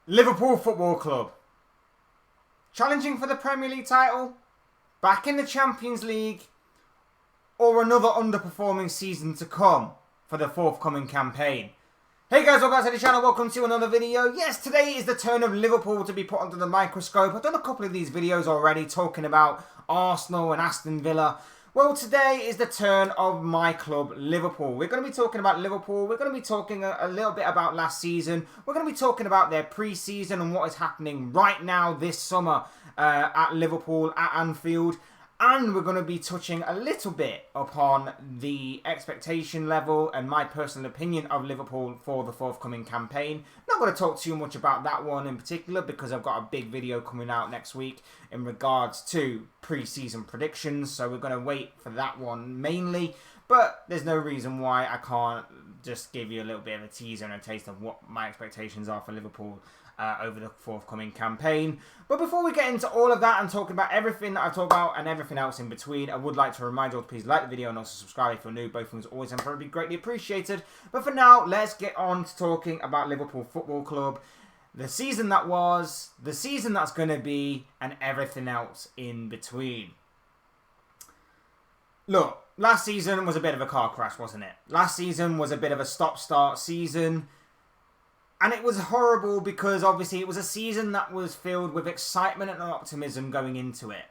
Liverpool Football Club. Challenging for the Premier League title? Back in the Champions League? Or another underperforming season to come for the forthcoming campaign? Hey guys, welcome back to the channel, welcome to another video. Yes, today is the turn of Liverpool to be put under the microscope. I've done a couple of these videos already talking about Arsenal and Aston Villa. Well, today is the turn of my club, Liverpool. We're going to be talking about Liverpool. We're going to be talking a little bit about last season. We're going to be talking about their pre-season and what is happening right now this summer at Liverpool, at Anfield. And we're going to be touching a little bit upon the expectation level and my personal opinion of Liverpool for the forthcoming campaign. Not going to talk too much about that one in particular because I've got a big video coming out next week in regards to pre-season predictions. So we're going to wait for that one mainly. But there's no reason why I can't just give you a little bit of a teaser and a taste of what my expectations are for Liverpool over the forthcoming campaign. But before we get into all of that and talking about everything that I've talked about and everything else in between, I would like to remind you all to please like the video and also subscribe if you're new. Both things always and probably greatly appreciated. But for now, let's get on to talking about Liverpool Football Club, the season that was, the season that's going to be, and everything else in between. Look, last season was a bit of a car crash, wasn't it? Last season was a bit of a stop-start season. And it was horrible because obviously it was a season that was filled with excitement and optimism going into it.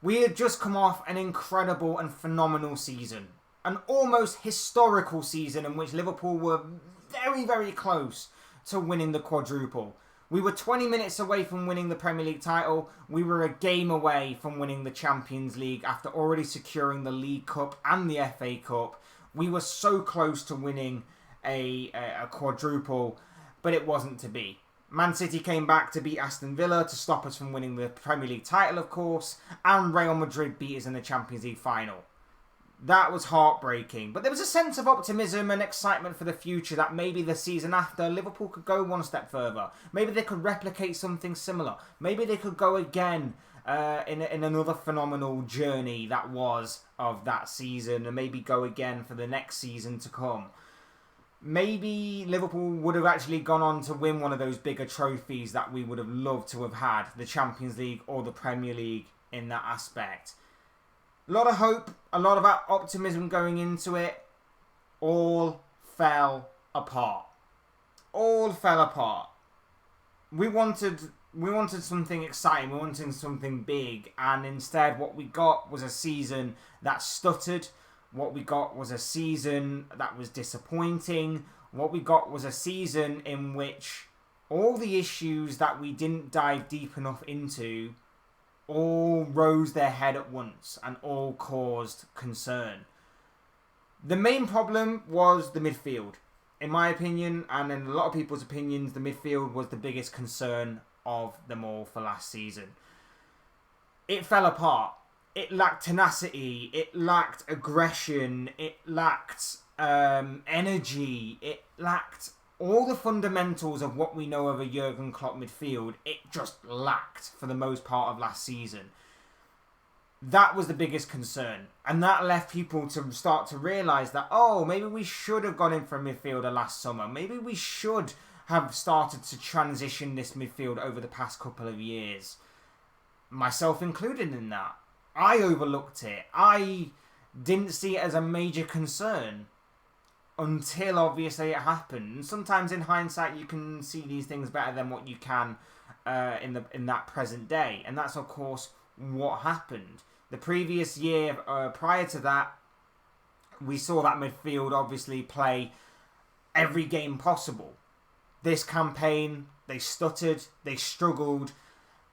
We had just come off an incredible and phenomenal season. An almost historical season in which Liverpool were very, very close to winning the quadruple. We were 20 minutes away from winning the Premier League title. We were a game away from winning the Champions League after already securing the League Cup and the FA Cup. We were so close to winning a quadruple, but it wasn't to be. Man City came back to beat Aston Villa to stop us from winning the Premier League title, of course, and Real Madrid beat us in the Champions League final. That was heartbreaking, but there was a sense of optimism and excitement for the future that maybe the season after Liverpool could go one step further. Maybe they could replicate something similar. Maybe they could go again in another phenomenal journey that was of that season, and maybe go again for the next season to come. Maybe Liverpool would have actually gone on to win one of those bigger trophies that we would have loved to have had, the Champions League or the Premier League in that aspect. A lot of hope, a lot of optimism going into it, all fell apart. All fell apart. We wanted something exciting, we wanted something big, and instead what we got was a season that stuttered. What we got was a season that was disappointing. What we got was a season in which all the issues that we didn't dive deep enough into all rose their head at once and all caused concern. The main problem was the midfield. In my opinion, and in a lot of people's opinions, the midfield was the biggest concern of them all for last season. It fell apart. It lacked tenacity, it lacked aggression, it lacked energy, it lacked all the fundamentals of what we know of a Jurgen Klopp midfield. It just lacked for the most part of last season. That was the biggest concern. And that left people to start to realise that, oh, maybe we should have gone in for a midfielder last summer. Maybe we should have started to transition this midfield over the past couple of years. Myself included in that. I overlooked it. I didn't see it as a major concern until obviously it happened. And sometimes in hindsight you can see these things better than what you can in that present day. And that's of course what happened. The previous year prior to that, we saw that midfield obviously play every game possible. This campaign, they stuttered, they struggled.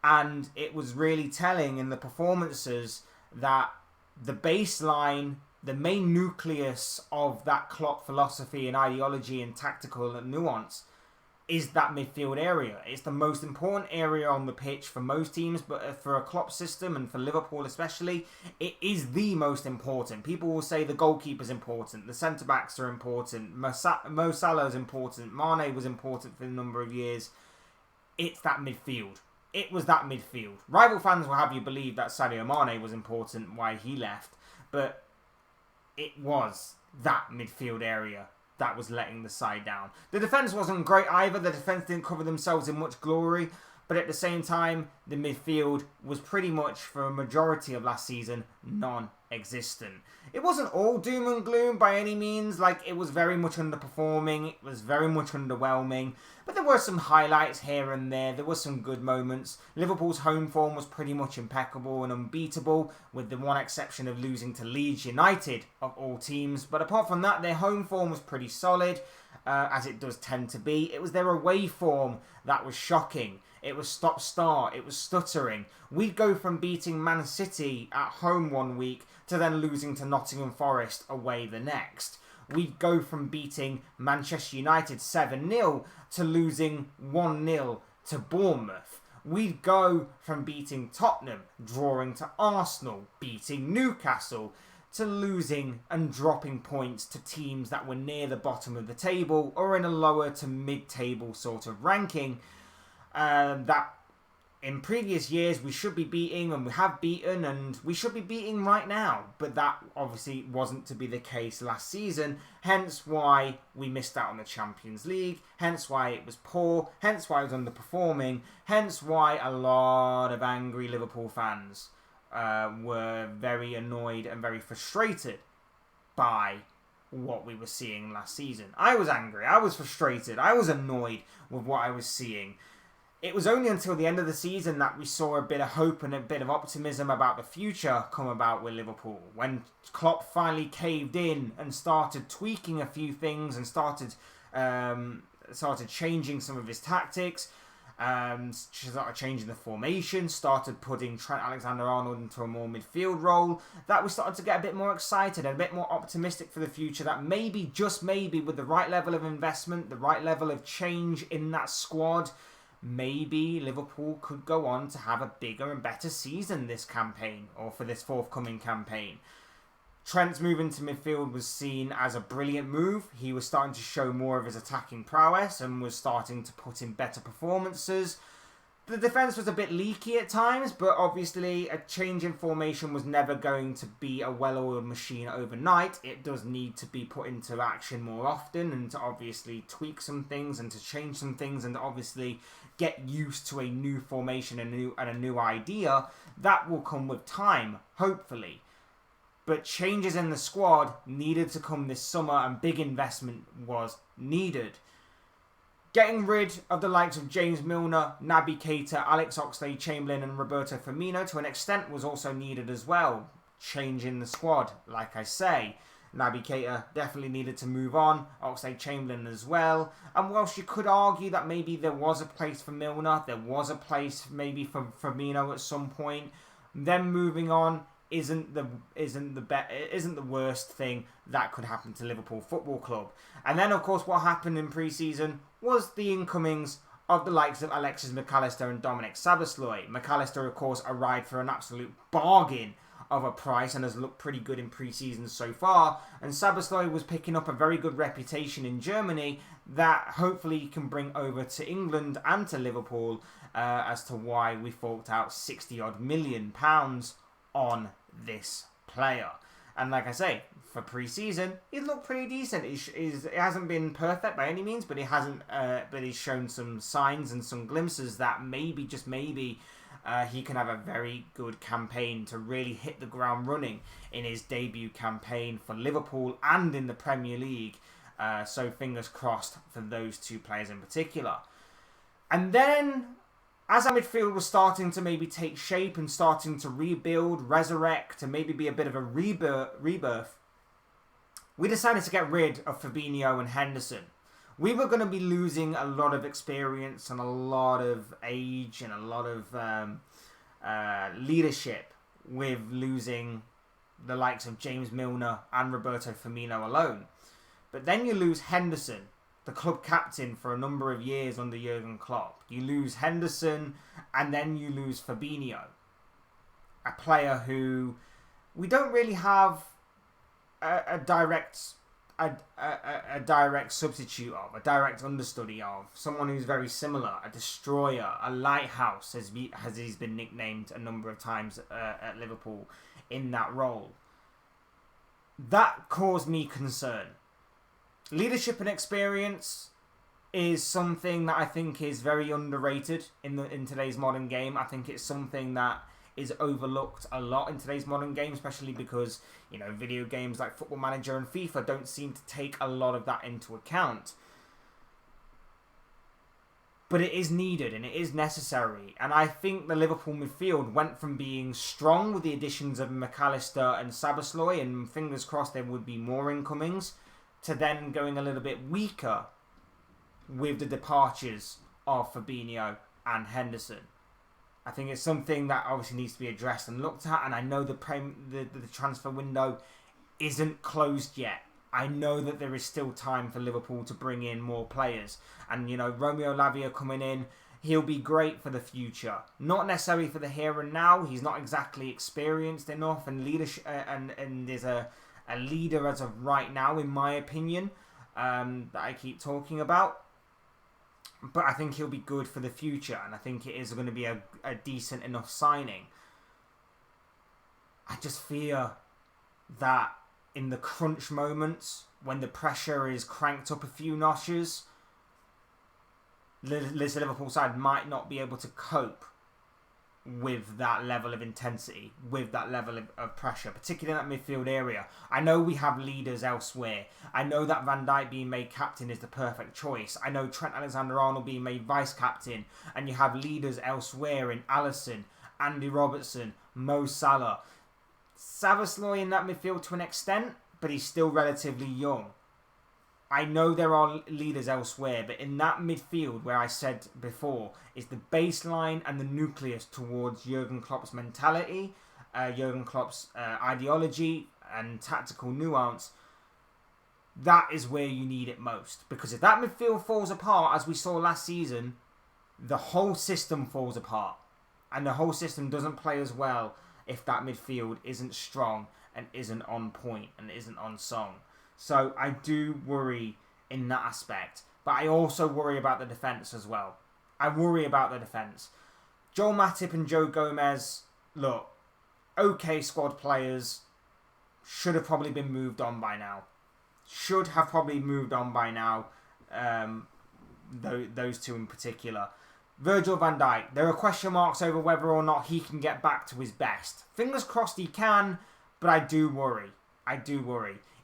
And it was really telling in the performances that the baseline, the main nucleus of that Klopp philosophy and ideology and tactical nuance is that midfield area. It's the most important area on the pitch for most teams, but for a Klopp system and for Liverpool especially, it is the most important. People will say the goalkeeper's important, the centre-backs are important, Mo Salah is important, Mane was important for a number of years. It's that midfield. It was that midfield. Rival fans will have you believe that Sadio Mane was important, why he left. But it was that midfield area. that was letting the side down. The defence wasn't great either. The defence didn't cover themselves in much glory. But at the same time, the midfield was pretty much, for a majority of last season, non-existent. It wasn't all doom and gloom by any means. Like, it was very much underperforming. It was very much underwhelming. But there were some highlights here and there. There were some good moments. Liverpool's home form was pretty much impeccable and unbeatable, with the one exception of losing to Leeds United, of all teams. But apart from that, their home form was pretty solid, as it does tend to be. It was their away form that was shocking. It was stop-start. It was stuttering. We'd go from beating Man City at home one week to then losing to Nottingham Forest away the next. We'd go from beating Manchester United 7-0 to losing 1-0 to Bournemouth. We'd go from beating Tottenham, drawing to Arsenal, beating Newcastle, to losing and dropping points to teams that were near the bottom of the table or in a lower to mid-table sort of ranking. That in previous years we should be beating, and we have beaten, and we should be beating right now. But that obviously wasn't to be the case last season, hence why we missed out on the Champions League, hence why it was poor, hence why it was underperforming, hence why a lot of angry Liverpool fans were very annoyed and very frustrated by what we were seeing last season. I was angry, I was frustrated, I was annoyed with what I was seeing. It was only until the end of the season that we saw a bit of hope and a bit of optimism about the future come about with Liverpool. When Klopp finally caved in and started tweaking a few things and started changing some of his tactics, started changing the formation, started putting Trent Alexander-Arnold into a more midfield role, that we started to get a bit more excited and a bit more optimistic for the future, that maybe, just maybe, with the right level of investment, the right level of change in that squad, maybe Liverpool could go on to have a bigger and better season this campaign, or for this forthcoming campaign. Trent's move into midfield was seen as a brilliant move. He was starting to show more of his attacking prowess and was starting to put in better performances. The defence was a bit leaky at times, but obviously a change in formation was never going to be a well-oiled machine overnight. It does need to be put into action more often, and to obviously tweak some things and to change some things and to obviously get used to a new formation and a new idea. That will come with time, hopefully. But changes in the squad needed to come this summer, and big investment was needed. Getting rid of the likes of James Milner, Naby Keita, Alex Oxlade-Chamberlain and Roberto Firmino to an extent was also needed as well. Change in the squad, like I say. Naby Keita definitely needed to move on, Oxlade-Chamberlain as well. And whilst you could argue that maybe there was a place for Milner, there was a place maybe for Firmino at some point, them moving on isn't the worst thing that could happen to Liverpool Football Club. And then, of course, what happened in pre-season was the incomings of the likes of Alexis McAllister and Dominic Szoboszlai. McAllister, of course, arrived for an absolute bargain of a price and has looked pretty good in pre-season so far. And Szoboszlai was picking up a very good reputation in Germany that hopefully he can bring over to England and to Liverpool, as to why we forked out £60-odd million on this player. And like I say, for pre-season, he's looked pretty decent. It hasn't been perfect by any means, but he's shown some signs and some glimpses that maybe, just maybe, he can have a very good campaign to really hit the ground running in his debut campaign for Liverpool and in the Premier League. So fingers crossed for those two players in particular. And then, as our midfield was starting to maybe take shape and starting to rebuild, resurrect, and maybe be a bit of a rebirth, we decided to get rid of Fabinho and Henderson. We were going to be losing a lot of experience and a lot of age and a lot of leadership with losing the likes of James Milner and Roberto Firmino alone. But then you lose Henderson, the club captain for a number of years under Jurgen Klopp. You lose Henderson, and then you lose Fabinho, a player who we don't really have a direct substitute of, a direct understudy of, someone who's very similar, a destroyer, a lighthouse, as he's been nicknamed a number of times at Liverpool in that role. That caused me concern. Leadership and experience is something that I think is very underrated in today's modern game. I think it's something that is overlooked a lot in today's modern game, especially because, you know, video games like Football Manager and FIFA don't seem to take a lot of that into account. But it is needed and it is necessary. And I think the Liverpool midfield went from being strong with the additions of McAllister and Szoboszlai, and fingers crossed there would be more incomings, to then going a little bit weaker with the departures of Fabinho and Henderson. I think it's something that obviously needs to be addressed and looked at, and I know the transfer window isn't closed yet. I know that there is still time for Liverpool to bring in more players. And, you know, Romeo Lavia coming in, he'll be great for the future. Not necessarily for the here and now. He's not exactly experienced enough and leadership, and is a leader as of right now, in my opinion, that I keep talking about. But I think he'll be good for the future, and I think it is going to be a decent enough signing. I just fear that in the crunch moments, when the pressure is cranked up a few notches, this Liverpool side might not be able to cope with that level of intensity, with that level of pressure, particularly in that midfield area. I know we have leaders elsewhere. I know that Van Dijk being made captain is the perfect choice. I know Trent Alexander-Arnold being made vice-captain, and you have leaders elsewhere in Alisson, Andy Robertson, Mo Salah. Szoboszlai in that midfield to an extent, but he's still relatively young. I know there are leaders elsewhere, but in that midfield, where I said before, is the baseline and the nucleus towards Jurgen Klopp's mentality, Jurgen Klopp's ideology and tactical nuance. That is where you need it most. Because if that midfield falls apart, as we saw last season, the whole system falls apart. And the whole system doesn't play as well if that midfield isn't strong and isn't on point and isn't on song. So I do worry in that aspect. But I also worry about the defence as well. I worry about the defence. Joel Matip and Joe Gomez, look, okay squad players, should have probably been moved on by now. Should have probably moved on by now. Those two in particular. Virgil van Dijk, there are question marks over whether or not he can get back to his best. Fingers crossed he can, but I do worry.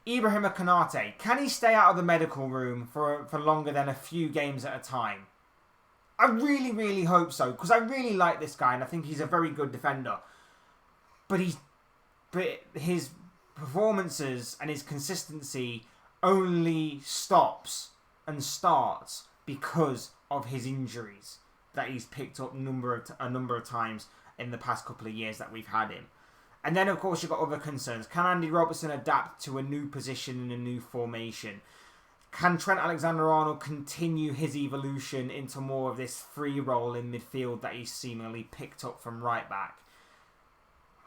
Ibrahim Konate, can he stay out of the medical room for longer than a few games at a time? I really, really hope so, because I really like this guy and I think he's a very good defender. But his performances and his consistency only stops and starts because of his injuries that he's picked up a number of times in the past couple of years that we've had him. And then, of course, you've got other concerns. Can Andy Robertson adapt to a new position in a new formation? Can Trent Alexander-Arnold continue his evolution into more of this free role in midfield that he's seemingly picked up from right back?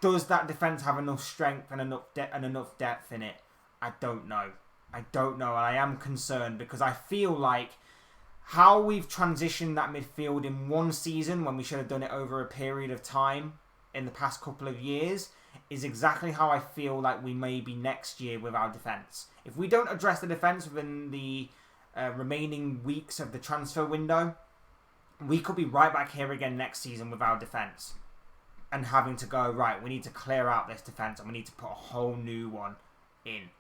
Does that defence have enough strength and enough depth in it? I don't know. And I am concerned because I feel like how we've transitioned that midfield in one season when we should have done it over a period of time in the past couple of years is exactly how I feel like we may be next year with our defence. If we don't address the defence within the remaining weeks of the transfer window, we could be right back here again next season with our defence and having to go, right, we need to clear out this defence and we need to put a whole new one in.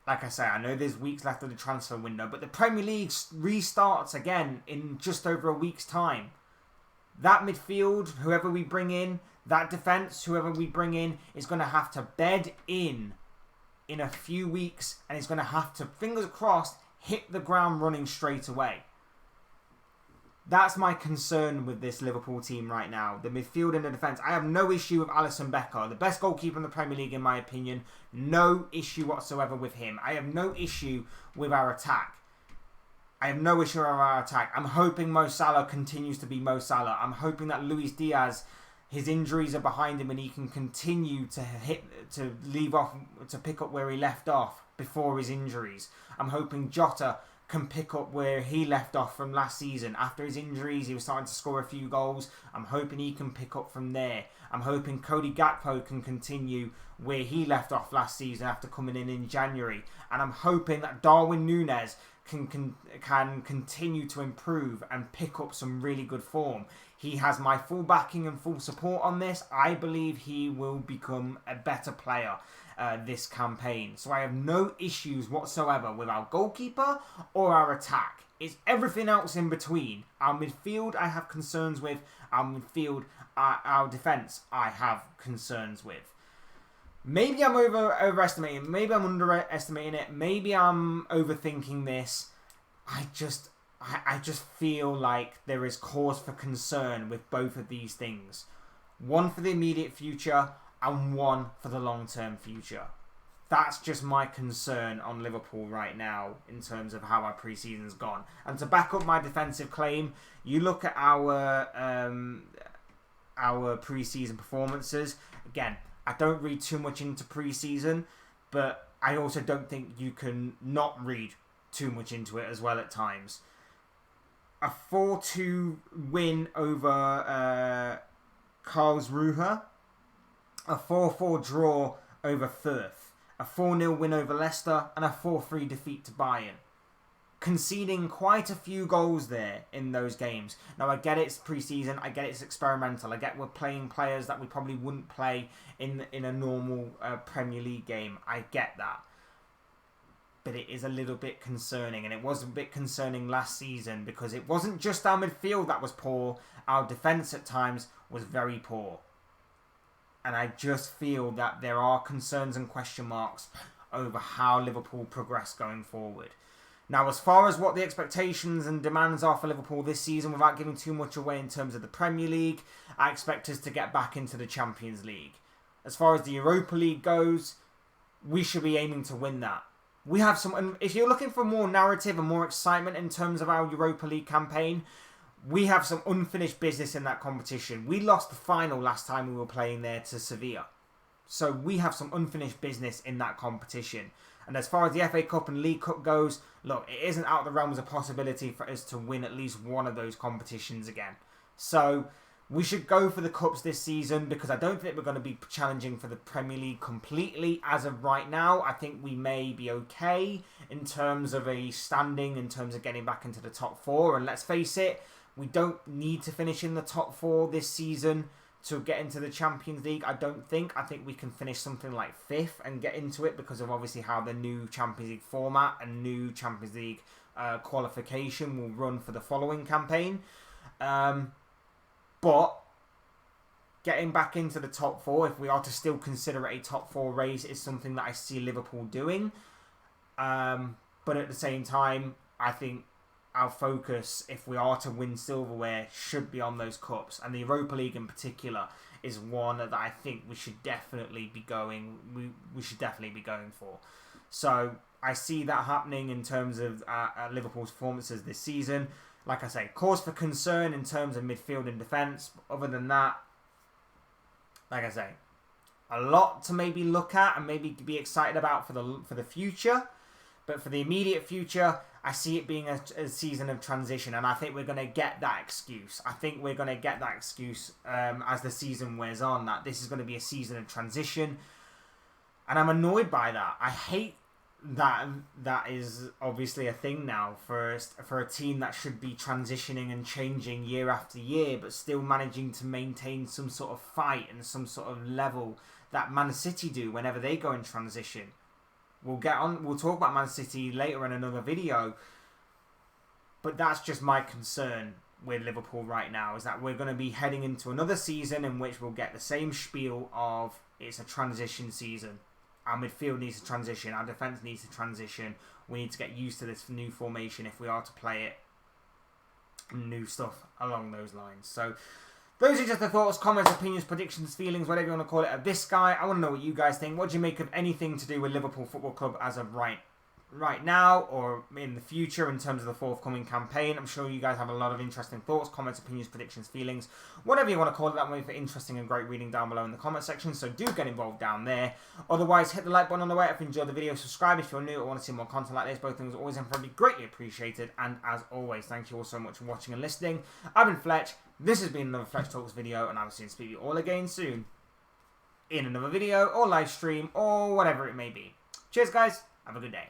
Like I say, I know there's weeks left of the transfer window, but the Premier League restarts again in just over a week's time. That midfield, whoever we bring in, that defence, whoever we bring in, is going to have to bed in a few weeks and is going to have to, fingers crossed, hit the ground running straight away. That's my concern with this Liverpool team right now. The midfield and the defence. I have no issue with Alisson Becker, the best goalkeeper in the Premier League in my opinion. No issue whatsoever with him. I have no issue with our attack. I'm hoping Mo Salah continues to be Mo Salah. I'm hoping that Luis Diaz, his injuries are behind him and he can continue to pick up where he left off before his injuries. I'm hoping Jota can pick up where he left off from last season. After his injuries, he was starting to score a few goals. I'm hoping he can pick up from there. I'm hoping Cody Gakpo can continue where he left off last season after coming in January. And I'm hoping that Darwin Núñez can continue to improve and pick up some really good form. He has my full backing and full support on this. I believe he will become a better player this campaign. So I have no issues whatsoever with our goalkeeper or our attack. It's everything else in between. Our midfield I have concerns with. Our defence I have concerns with. Maybe I'm overestimating. Maybe I'm underestimating it. Maybe I'm overthinking this. I just feel like there is cause for concern with both of these things. One for the immediate future and one for the long-term future. That's just my concern on Liverpool right now in terms of how our pre-season's gone. And to back up my defensive claim, you look at our pre-season performances. Again, I don't read too much into pre-season, but I also don't think you can not read too much into it as well at times. A 4-2 win over Karlsruhe, a 4-4 draw over Fürth, a 4-0 win over Leicester, and a 4-3 defeat to Bayern. Conceding quite a few goals there in those games. Now, I get it's pre-season, I get it's experimental, I get we're playing players that we probably wouldn't play in a normal Premier League game. I get that. But it is a little bit concerning, and it was a bit concerning last season because it wasn't just our midfield that was poor, our defence at times was very poor. And I just feel that there are concerns and question marks over how Liverpool progress going forward. Now, as far as what the expectations and demands are for Liverpool this season, without giving too much away in terms of the Premier League, I expect us to get back into the Champions League. As far as the Europa League goes, we should be aiming to win that. We have some. If you're looking for more narrative and more excitement in terms of our Europa League campaign, we have some unfinished business in that competition. We lost the final last time we were playing there to Sevilla. So we have some unfinished business in that competition. And as far as the FA Cup and League Cup goes, look, it isn't out of the realms of possibility for us to win at least one of those competitions again. So we should go for the Cups this season because I don't think we're going to be challenging for the Premier League completely as of right now. I think we may be okay in terms of a standing, in terms of getting back into the top four. And let's face it, we don't need to finish in the top four this season to get into the Champions League, I don't think. I think we can finish something like 5th and get into it because of obviously how the new Champions League format and new Champions League qualification will run for the following campaign. But getting back into the top 4, if we are to still consider it a top 4 race, is something that I see Liverpool doing. But at the same time, I think our focus, if we are to win silverware, should be on those cups, and the Europa League in particular is one that I think we should definitely be going. We should definitely be going for. So I see that happening in terms of Liverpool's performances this season. Like I say, cause for concern in terms of midfield and defence. But other than that, like I say, a lot to maybe look at and maybe be excited about for the future. But for the immediate future, I see it being a season of transition, and I think we're going to get that excuse. I think we're going to get that excuse as the season wears on, that this is going to be a season of transition. And I'm annoyed by that. I hate that is obviously a thing now for a team that should be transitioning and changing year after year, but still managing to maintain some sort of fight and some sort of level that Man City do whenever they go in transition. We'll talk about Man City later in another video. But that's just my concern with Liverpool right now, is that we're going to be heading into another season in which we'll get the same spiel of it's a transition season. Our midfield needs to transition. Our defence needs to transition. We need to get used to this new formation if we are to play it. New stuff along those lines. So those are just the thoughts, comments, opinions, predictions, feelings, whatever you want to call it, of this guy. I want to know what you guys think. What do you make of anything to do with Liverpool Football Club as of right right now or in the future in terms of the forthcoming campaign. I'm sure you guys have a lot of interesting thoughts, comments, opinions, predictions, feelings, whatever you want to call it. That way for interesting and great reading down below in the comment section, so do get involved down there. Otherwise, hit the like button on the way if you enjoyed the video, subscribe if you're new or want to see more content like this. Both things are always and probably greatly appreciated, and as always, thank you all so much for watching and listening. I've been Fletch, this has been another Fletch Talks video, and I will see and speak to you all again soon in another video or live stream or whatever it may be. Cheers guys, have a good day.